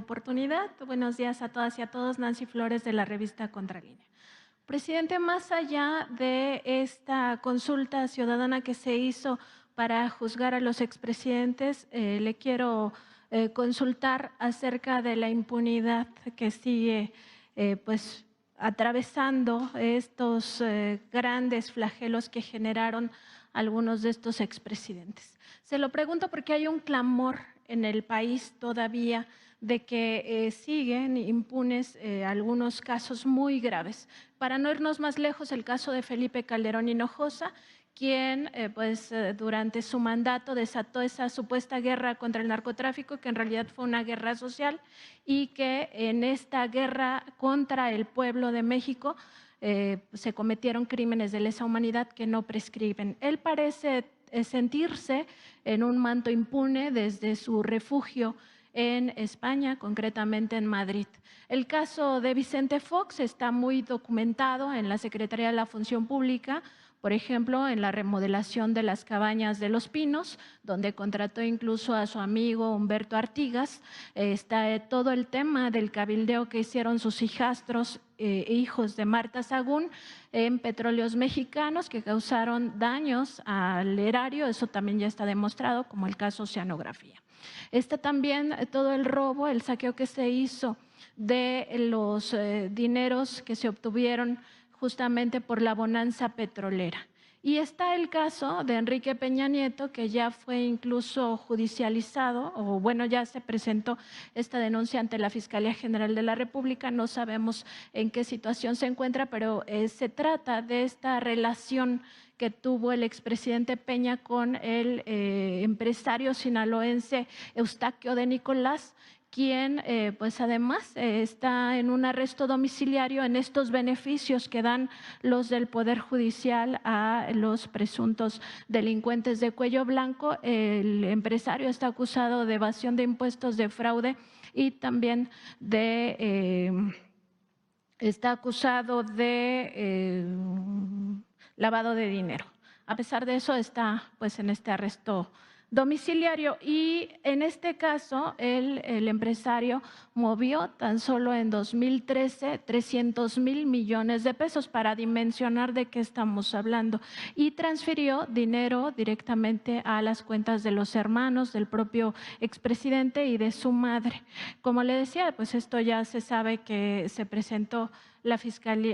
oportunidad. Buenos días a todas y a todos. Nancy Flores de la revista Contralínea. Presidente, más allá de esta consulta ciudadana que se hizo para juzgar a los expresidentes, le quiero consultar acerca de la impunidad que sigue pues atravesando estos grandes flagelos que generaron algunos de estos expresidentes. Se lo pregunto porque hay un clamor en el país todavía de que siguen impunes algunos casos muy graves. Para no irnos más lejos, el caso de Felipe Calderón Hinojosa, quien durante su mandato desató esa supuesta guerra contra el narcotráfico, que en realidad fue una guerra social, y que en esta guerra contra el pueblo de México se cometieron crímenes de lesa humanidad que no prescriben. Él parece sentirse en un manto impune desde su refugio en España, concretamente en Madrid. El caso de Vicente Fox está muy documentado en la Secretaría de la Función Pública, por ejemplo, en la remodelación de las cabañas de Los Pinos, donde contrató incluso a su amigo Humberto Artigas. Está todo el tema del cabildeo que hicieron sus hijastros, hijos de Marta Sagún, en Petróleos Mexicanos, que causaron daños al erario. Eso también ya está demostrado, como el caso Oceanografía. Está también todo el robo, el saqueo que se hizo de los dineros que se obtuvieron justamente por la bonanza petrolera. Y está el caso de Enrique Peña Nieto, que ya fue incluso judicializado, o bueno, ya se presentó esta denuncia ante la Fiscalía General de la República. No sabemos en qué situación se encuentra, pero se trata de esta relación que tuvo el expresidente Peña con el empresario sinaloense Eustaquio de Nicolás, quien pues además está en un arresto domiciliario en estos beneficios que dan los del Poder Judicial a los presuntos delincuentes de cuello blanco. El empresario está acusado de evasión de impuestos, de fraude y también está acusado de lavado de dinero. A pesar de eso está pues en este arresto domiciliario, y en este caso el empresario movió tan solo en 2013 300,000 millones de pesos, para dimensionar de qué estamos hablando, y transfirió dinero directamente a las cuentas de los hermanos del propio expresidente y de su madre. Como le decía, pues esto ya se sabe que se presentó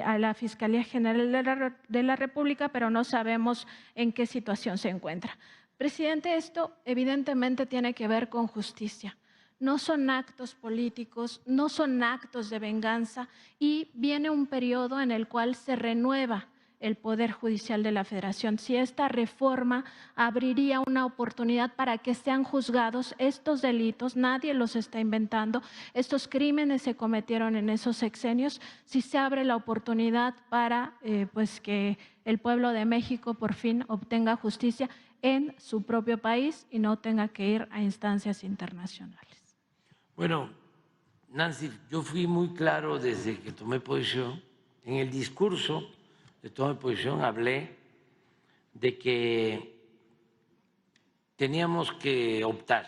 a la Fiscalía General de la República, pero no sabemos en qué situación se encuentra. Presidente, esto evidentemente tiene que ver con justicia. No son actos políticos, no son actos de venganza, y viene un periodo en el cual se renueva el Poder Judicial de la Federación. Si esta reforma abriría una oportunidad para que sean juzgados estos delitos, nadie los está inventando, estos crímenes se cometieron en esos sexenios, si se abre la oportunidad para pues que el pueblo de México por fin obtenga justicia en su propio país y no tenga que ir a instancias internacionales. Bueno, Nancy, yo fui muy claro desde que tomé posición. En el discurso de toma de posición hablé de que teníamos que optar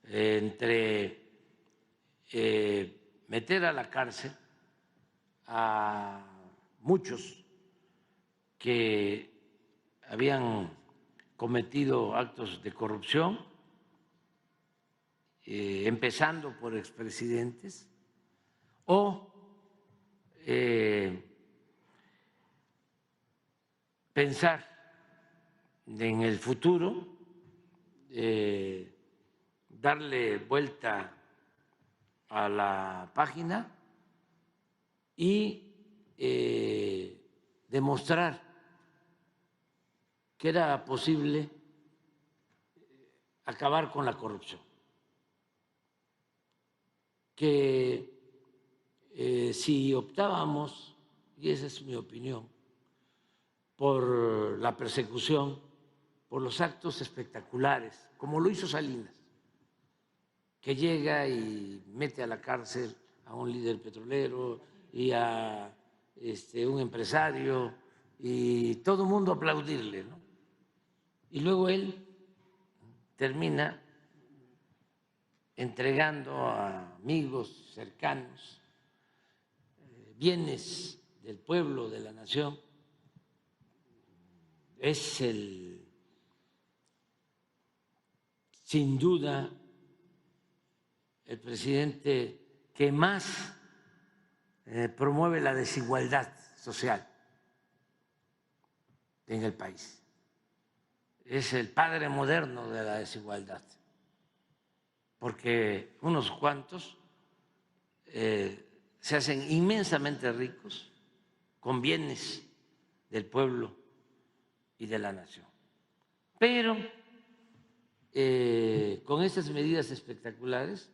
entre meter a la cárcel a muchos que habían cometido actos de corrupción, empezando por expresidentes, o pensar en el futuro, darle vuelta a la página y demostrar que era posible acabar con la corrupción, que si optábamos, y esa es mi opinión, por la persecución, por los actos espectaculares, como lo hizo Salinas, que llega y mete a la cárcel a un líder petrolero y a un empresario, y todo el mundo aplaudirle, ¿no? Y luego él termina entregando a amigos cercanos bienes del pueblo, de la nación. Es sin duda el presidente que más promueve la desigualdad social en el país. Es el padre moderno de la desigualdad, porque unos cuantos se hacen inmensamente ricos con bienes del pueblo y de la nación. Pero con estas medidas espectaculares,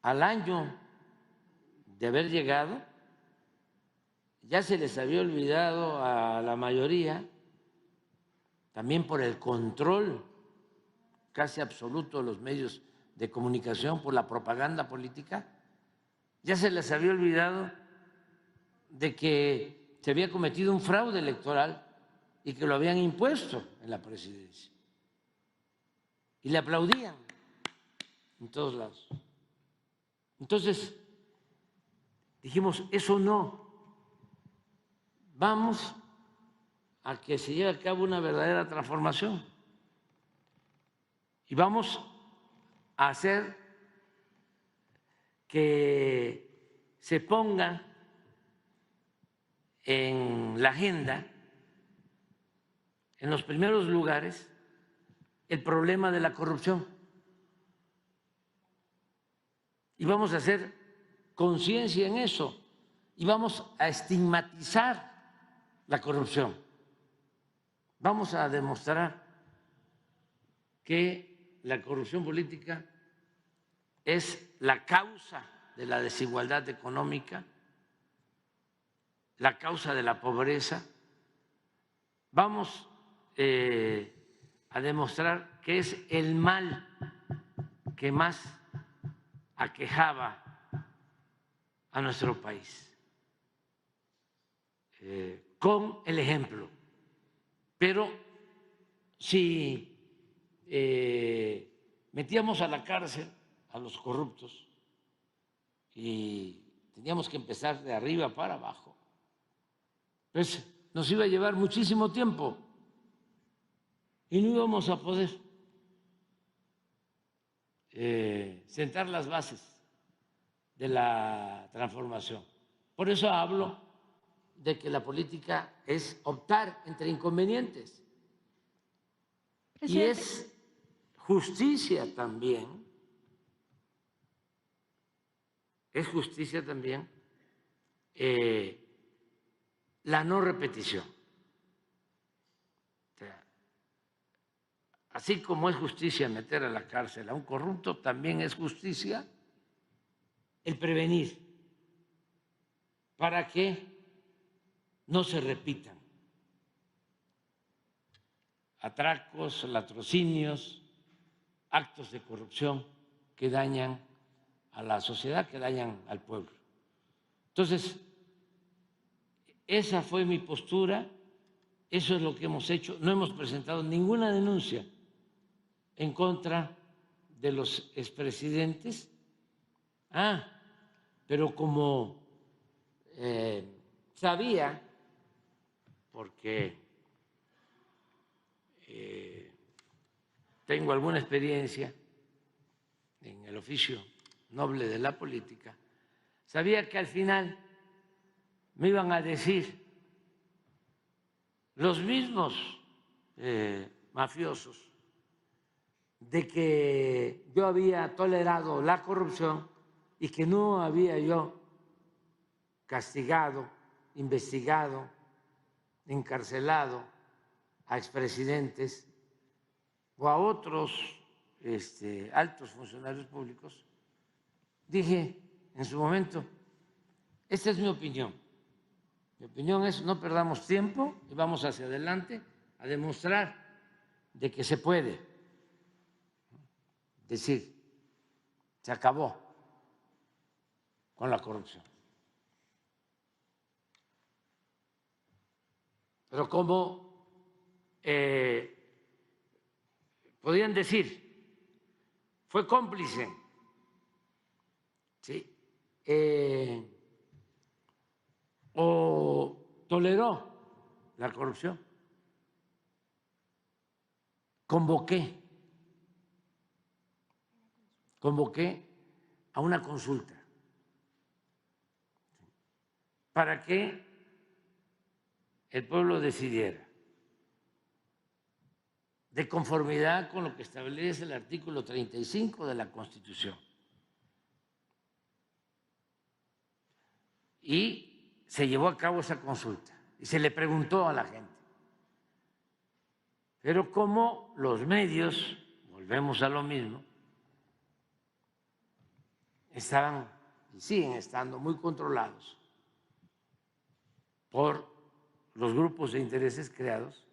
al año de haber llegado, ya se les había olvidado a la mayoría, también por el control casi absoluto de los medios de comunicación, por la propaganda política, ya se les había olvidado de que se había cometido un fraude electoral y que lo habían impuesto en la presidencia. Y le aplaudían en todos lados. Entonces, dijimos, eso no. Vamos a que se lleve a cabo una verdadera transformación y vamos a hacer que se ponga en la agenda, en los primeros lugares, el problema de la corrupción. Y vamos a hacer conciencia en eso y vamos a estigmatizar la corrupción. Vamos a demostrar que la corrupción política es la causa de la desigualdad económica, la causa de la pobreza. Vamos a demostrar que es el mal que más aquejaba a nuestro país, con el ejemplo. Pero si metíamos a la cárcel a los corruptos y teníamos que empezar de arriba para abajo, pues nos iba a llevar muchísimo tiempo y no íbamos a poder sentar las bases de la transformación. Por eso hablo de que la política es optar entre inconvenientes. Presidente. Y es justicia también, la no repetición. O sea, así como es justicia meter a la cárcel a un corrupto, también es justicia el prevenir para que no se repitan atracos, latrocinios, actos de corrupción que dañan a la sociedad, que dañan al pueblo. Entonces, esa fue mi postura, eso es lo que hemos hecho. No hemos presentado ninguna denuncia en contra de los expresidentes. Pero como sabía, porque tengo alguna experiencia en el oficio noble de la política, sabía que al final me iban a decir los mismos mafiosos de que yo había tolerado la corrupción y que no había yo castigado, investigado, encarcelado a expresidentes o a otros altos funcionarios públicos. Dije en su momento, esta es mi opinión. Mi opinión es no perdamos tiempo y vamos hacia adelante a demostrar de que se puede. Decir, se acabó con la corrupción. Pero como podrían decir fue cómplice, ¿sí? O toleró la corrupción. Convoqué a una consulta para que el pueblo decidiera de conformidad con lo que establece el artículo 35 de la Constitución. Y se llevó a cabo esa consulta y se le preguntó a la gente. Pero como los medios, volvemos a lo mismo, estaban y siguen estando muy controlados por los grupos de intereses creados,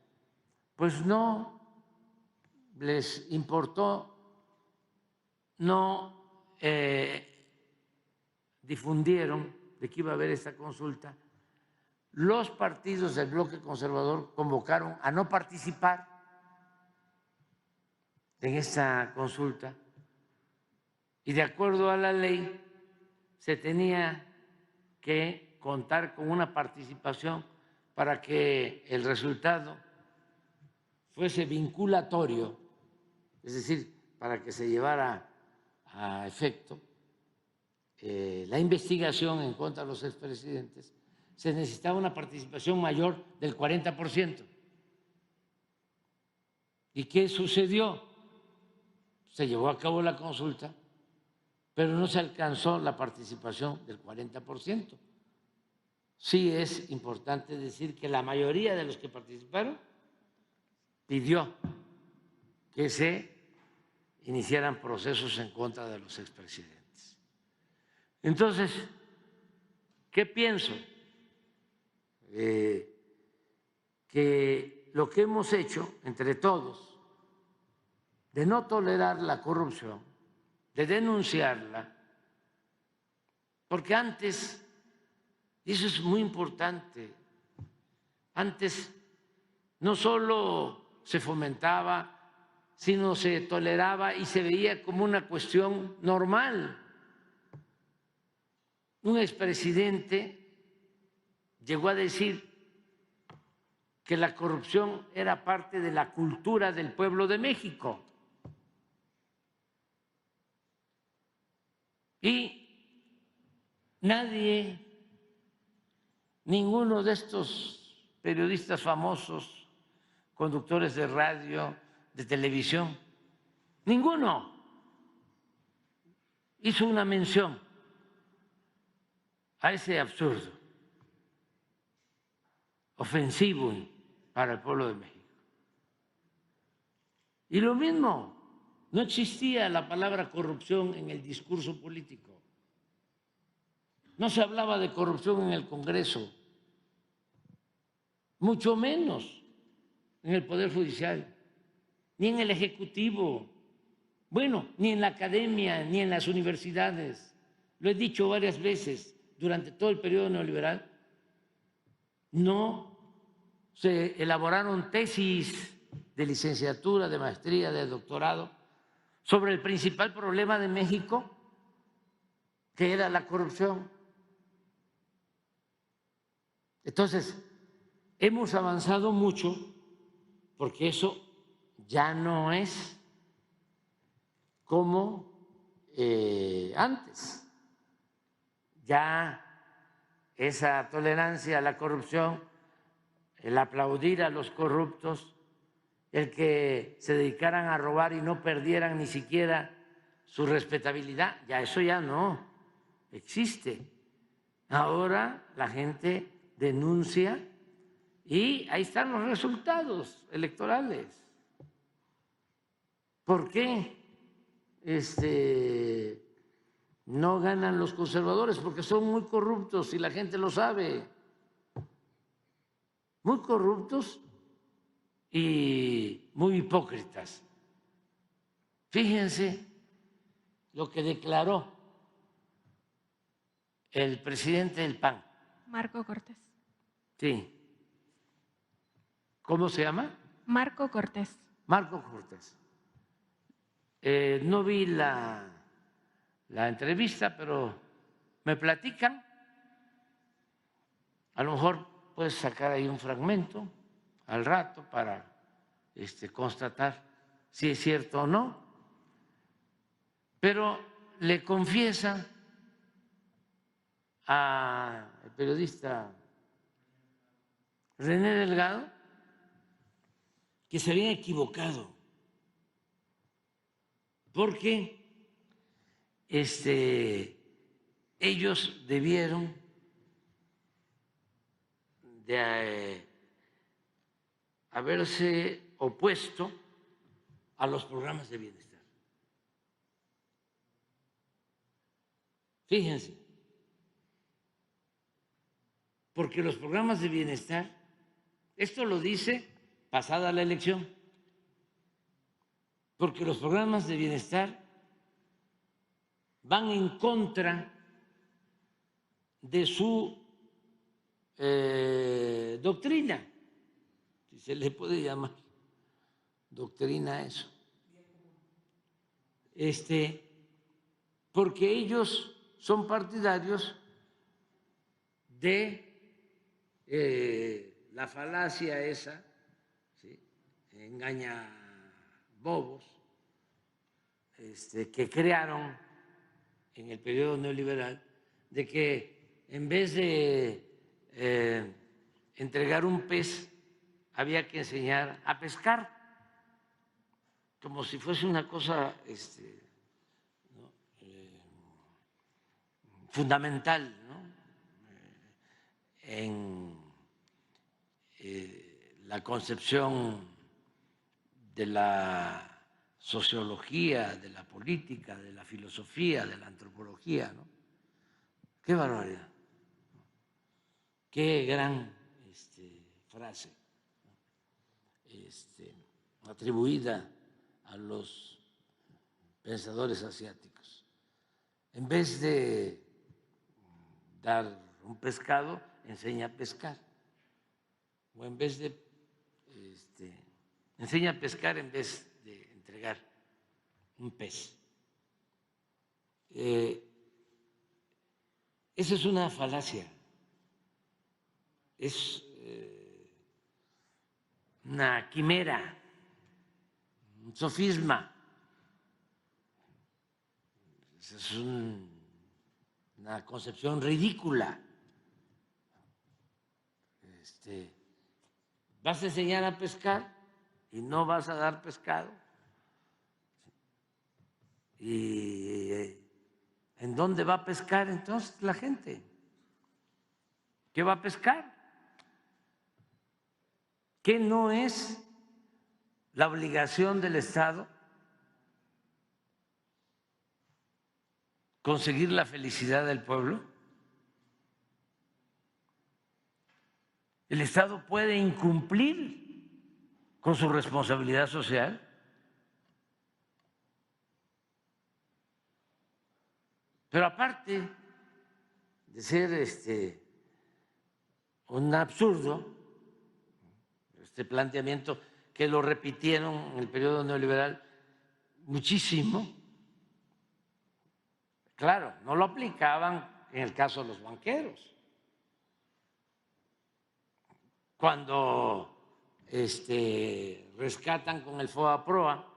pues no les importó, no difundieron de que iba a haber esta consulta. Los partidos del bloque conservador convocaron a no participar en esta consulta y de acuerdo a la ley se tenía que contar con una participación para que el resultado fuese vinculatorio, es decir, para que se llevara a efecto la investigación en contra de los expresidentes, se necesitaba una participación mayor del 40%. ¿Y qué sucedió? Se llevó a cabo la consulta, pero no se alcanzó la participación del 40%. Sí es importante decir que la mayoría de los que participaron pidió que se iniciaran procesos en contra de los expresidentes. Entonces, ¿qué pienso? Que lo que hemos hecho entre todos, de no tolerar la corrupción, de denunciarla, porque antes, y eso es muy importante, antes no solo se fomentaba, sino se toleraba y se veía como una cuestión normal. Un expresidente llegó a decir que la corrupción era parte de la cultura del pueblo de México. Y nadie, ninguno de estos periodistas famosos, conductores de radio, de televisión, ninguno hizo una mención a ese absurdo, ofensivo para el pueblo de México. Y lo mismo, no existía la palabra corrupción en el discurso político. No se hablaba de corrupción en el Congreso, mucho menos en el Poder Judicial, ni en el Ejecutivo, bueno, ni en la academia, ni en las universidades. Lo he dicho varias veces durante todo el periodo neoliberal. No se elaboraron tesis de licenciatura, de maestría, de doctorado sobre el principal problema de México, que era la corrupción. Entonces, hemos avanzado mucho porque eso ya no es como antes. Ya esa tolerancia a la corrupción, el aplaudir a los corruptos, el que se dedicaran a robar y no perdieran ni siquiera su respetabilidad, ya eso ya no existe. Ahora la gente denuncia y ahí están los resultados electorales. ¿Por qué no ganan los conservadores? Porque son muy corruptos y la gente lo sabe. Muy corruptos y muy hipócritas. Fíjense lo que declaró el presidente del PAN. Marco Cortés. Sí. ¿Cómo se llama? Marco Cortés. Marco Cortés. No vi la entrevista, pero me platican. A lo mejor puedes sacar ahí un fragmento al rato para constatar si es cierto o no. Pero le confiesan al periodista René Delgado que se habían equivocado porque ellos debieron de haberse opuesto a los programas de bienestar. Fíjense, porque los programas de bienestar, esto lo dice pasada la elección, porque los programas de bienestar van en contra de su doctrina, si se le puede llamar doctrina a eso, porque ellos son partidarios de la falacia esa, ¿sí? Engaña bobos, que crearon en el periodo neoliberal, de que en vez de entregar un pez había que enseñar a pescar, como si fuese una cosa fundamental, ¿no? En la concepción de la sociología, de la política, de la filosofía, de la antropología, ¿no? Qué barbaridad, qué gran frase atribuida a los pensadores asiáticos. En vez de dar un pescado, enseña a pescar. O en vez de enseña a pescar en vez de entregar un pez. Esa es una falacia, es una quimera, un sofisma, es una concepción ridícula. Vas a enseñar a pescar y no vas a dar pescado. ¿Y en dónde va a pescar entonces la gente? ¿Qué va a pescar? ¿Qué no es la obligación del Estado conseguir la felicidad del pueblo? ¿El Estado puede incumplir con su responsabilidad social? Pero aparte de ser un absurdo, este planteamiento que lo repitieron en el periodo neoliberal muchísimo, claro, no lo aplicaban en el caso de los banqueros. Cuando rescatan con el FOBAPROA,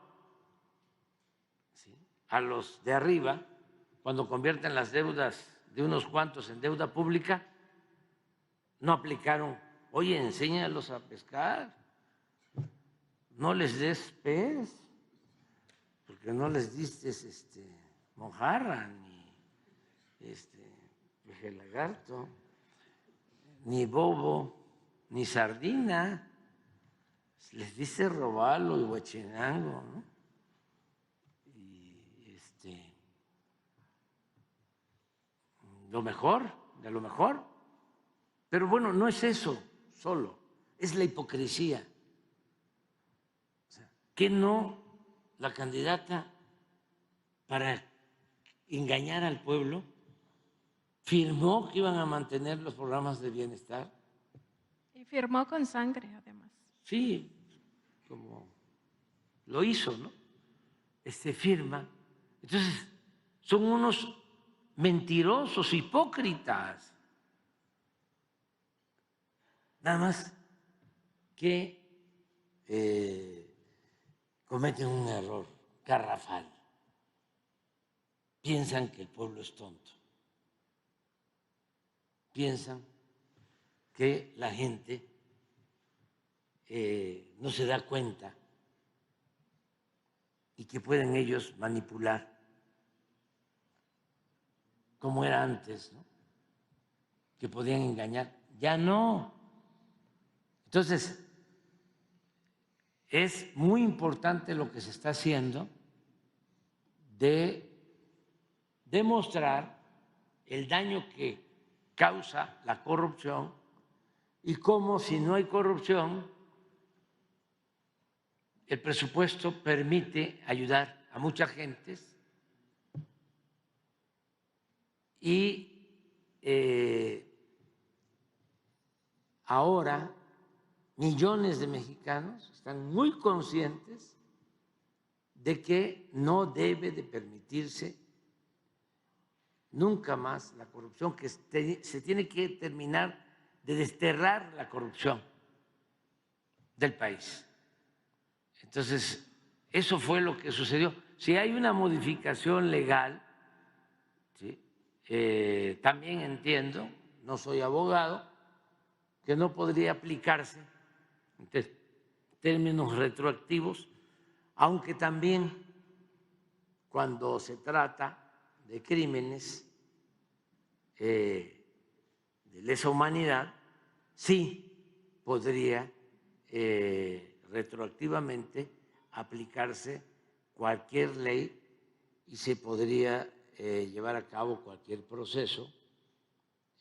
¿sí?, a los de arriba, cuando convierten las deudas de unos cuantos en deuda pública, no aplicaron, oye, enséñalos a pescar, no les des pez, porque no les diste mojarra, ni peje lagarto, ni bobo, ni sardina, les diste robalo y huachinango, ¿no? Y lo mejor, de lo mejor. Pero bueno, no es eso solo, es la hipocresía. O sea, que no la candidata, para engañar al pueblo, firmó que iban a mantener los programas de bienestar. Y firmó con sangre, además. Sí, como lo hizo, ¿no? firma. Entonces, son unos mentirosos, hipócritas. Nada más que cometen un error garrafal. Piensan que el pueblo es tonto. Piensan que la gente no se da cuenta y que pueden ellos manipular como era antes, ¿no? Que podían engañar. Ya no. Entonces, es muy importante lo que se está haciendo de demostrar el daño que causa la corrupción y cómo, si no hay corrupción, el presupuesto permite ayudar a muchas gentes y ahora millones de mexicanos están muy conscientes de que no debe de permitirse nunca más la corrupción, que se tiene que terminar de desterrar la corrupción del país. Entonces, eso fue lo que sucedió. Si hay una modificación legal, ¿sí? También entiendo, no soy abogado, que no podría aplicarse en términos retroactivos, aunque también cuando se trata de crímenes de lesa humanidad, sí podría retroactivamente aplicarse cualquier ley y se podría llevar a cabo cualquier proceso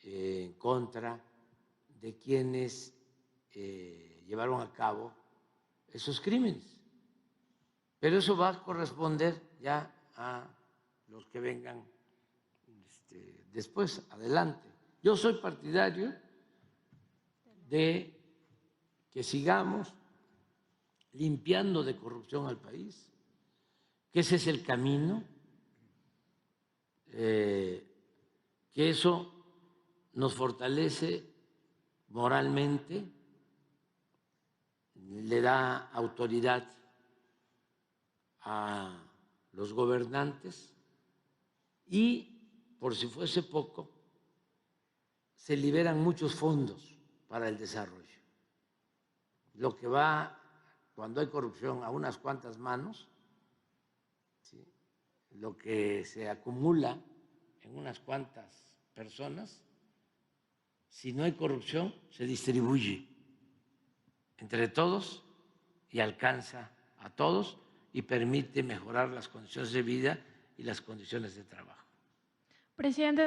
en contra de quienes llevaron a cabo esos crímenes. Pero eso va a corresponder ya a los que vengan después, adelante. Yo soy partidario de que sigamos limpiando de corrupción al país, que ese es el camino, que eso nos fortalece moralmente, le da autoridad a los gobernantes y, por si fuese poco, se liberan muchos fondos para el desarrollo. Lo que va, cuando hay corrupción, a unas cuantas manos, ¿sí? Lo que se acumula en unas cuantas personas, si no hay corrupción, se distribuye entre todos y alcanza a todos y permite mejorar las condiciones de vida y las condiciones de trabajo. Presidente.